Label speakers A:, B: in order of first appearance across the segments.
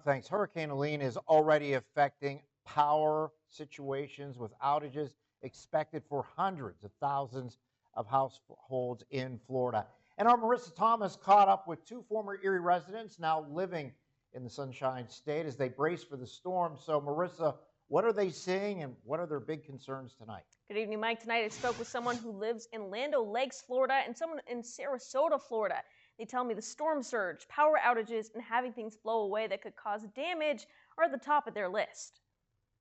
A: Thanks. Hurricane Helene is already affecting power situations with outages expected for hundreds of thousands of households in Florida. And our Marissa Thomas caught up with two former Erie residents now living in the Sunshine State as they brace for the storm. So, Marissa, what are they seeing and what are their big concerns tonight?
B: Good evening, Mike. Tonight I spoke with someone who lives in Land O'Lakes, Florida, and someone in Sarasota, Florida. They tell me the storm surge, power outages, and having things blow away that could cause damage are at the top of their list.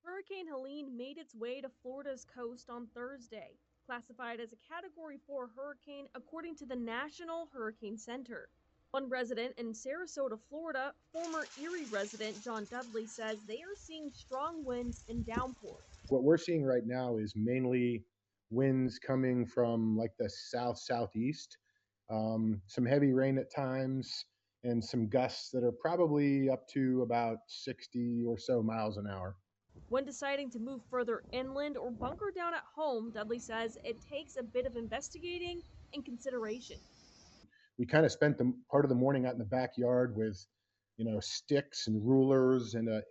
B: Hurricane Helene made its way to Florida's coast on Thursday, classified as a Category 4 hurricane according to the National Hurricane Center. One resident in Sarasota, Florida, former Erie resident John Dudley, says they are seeing strong winds and downpours.
C: What we're seeing right now is mainly winds coming from like the southeast, some heavy rain at times, and some gusts that are probably up to about 60 or so miles an hour.
B: When deciding to move further inland or bunker down at home, Dudley says it takes a bit of investigating and consideration.
C: We kind of spent the part of the morning out in the backyard with, sticks and rulers and a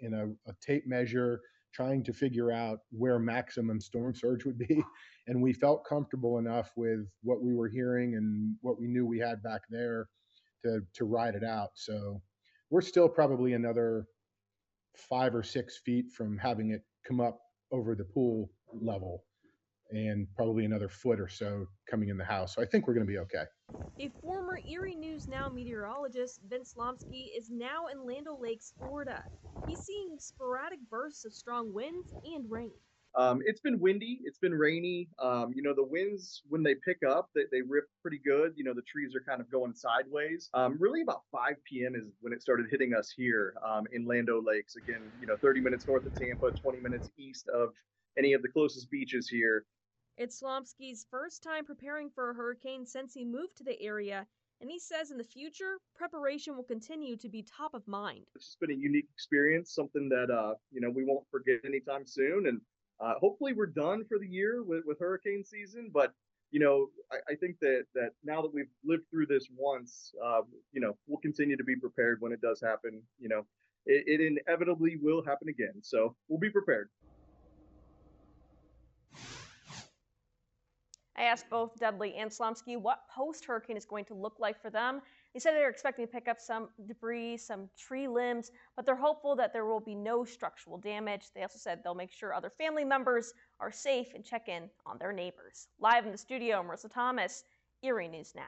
C: tape measure, trying to figure out where maximum storm surge would be. And we felt comfortable enough with what we were hearing and what we knew we had back there to ride it out. So we're still probably another 5 or 6 feet from having it come up over the pool level, and probably another foot or so coming in the house. So I think we're going to be okay.
B: A former Erie News Now meteorologist, Vince Lomsky, is now in Land O'Lakes, Florida. He's seeing sporadic bursts of strong winds and rain.
D: It's been windy. It's been rainy. The winds, when they pick up, they rip pretty good. The trees are kind of going sideways. Really about 5 p.m. is when it started hitting us here in Land O'Lakes. Again, 30 minutes north of Tampa, 20 minutes east of any of the closest beaches here.
B: It's Lomsky's first time preparing for a hurricane since he moved to the area, and he says in the future, preparation will continue to be top of mind.
D: It's just been a unique experience, something that, we won't forget anytime soon. And hopefully we're done for the year with hurricane season. But, I think that now that we've lived through this once, we'll continue to be prepared when it does happen. It inevitably will happen again. So we'll be prepared.
B: I asked both Dudley and Slomsky what post-hurricane is going to look like for them. They said they're expecting to pick up some debris, some tree limbs, but they're hopeful that there will be no structural damage. They also said they'll make sure other family members are safe and check in on their neighbors. Live in the studio, Marissa Thomas, Erie News Now.